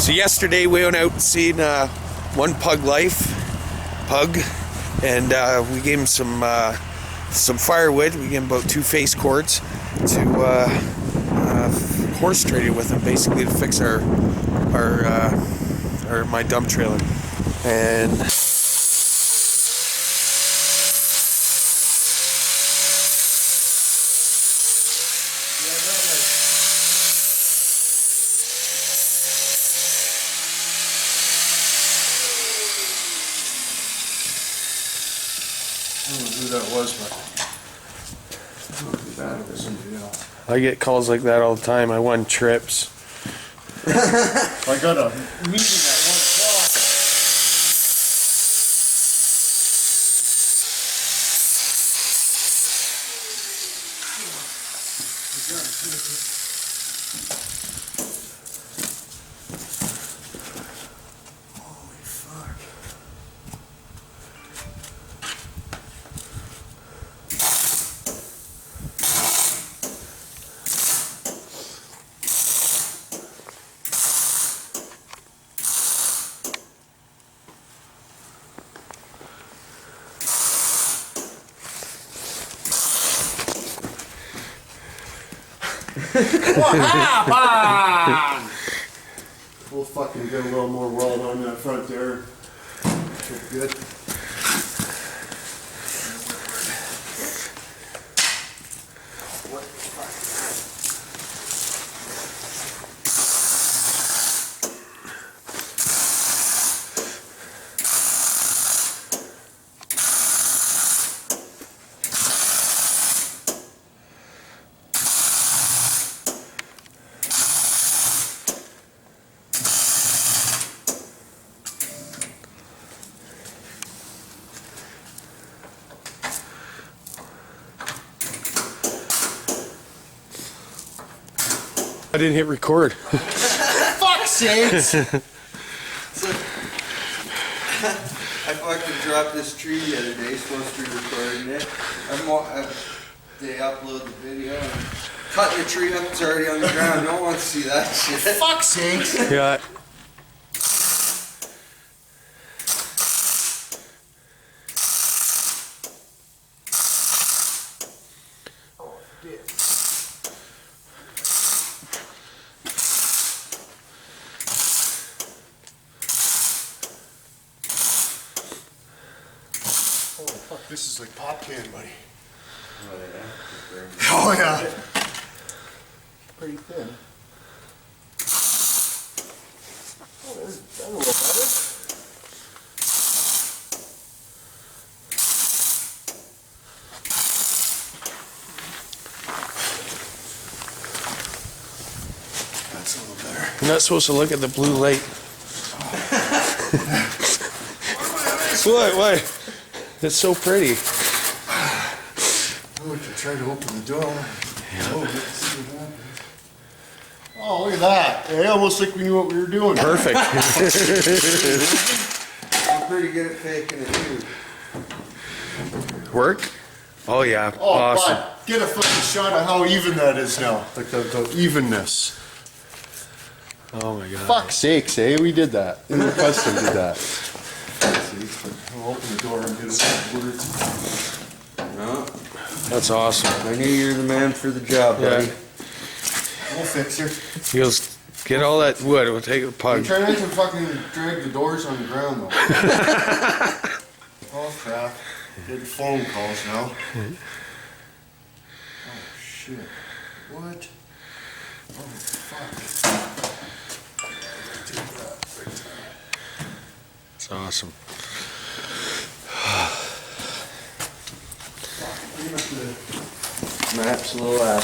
So yesterday we went out and seen One Pug Life pug, and we gave him some firewood. We gave him about 2 face cords to horse traded with him, basically to fix my dump trailer. And I don't know who that was, but I don't know who that is. I get calls like that all the time. I won trips. I got a meeting at 1 o'clock. Holy fuck. What happened? We'll fucking get a little more rolled on that front there. Look good. What the fuck? I didn't hit record. Fuck's sakes! I fucking dropped this tree the other day, supposed to be recording it. They upload the video and cut the tree up, it's already on the ground. No one wants to see that shit. Fuck's sakes! Yeah. Oh, dick. Holy fuck, this is like pop can, buddy. Oh yeah. Pretty thin. Oh, there's that a little better. That's a little better. You're not supposed to look at the blue light. What? It's so pretty. Oh, we can try to open the door. Oh, let's see what happens. Oh, look at that. Hey, almost like we knew what we were doing. Perfect. I'm pretty good at faking it too. Work? Oh yeah. Oh, Awesome. God. Get a fucking shot of how even that is now. Like the evenness. Oh my god. Fuck's sakes, eh? We did that. The custom did that. We'll open the door and get us some words. No, That's awesome. I knew you were the man for the job, buddy. Yeah. We'll fix her. He goes, get all that wood. We'll take a We pug. try not to fucking drag the doors on the ground though. Oh crap. Getting phone calls now. Oh shit. What? Oh fuck. Take that big time. It's awesome. Maps a little ass.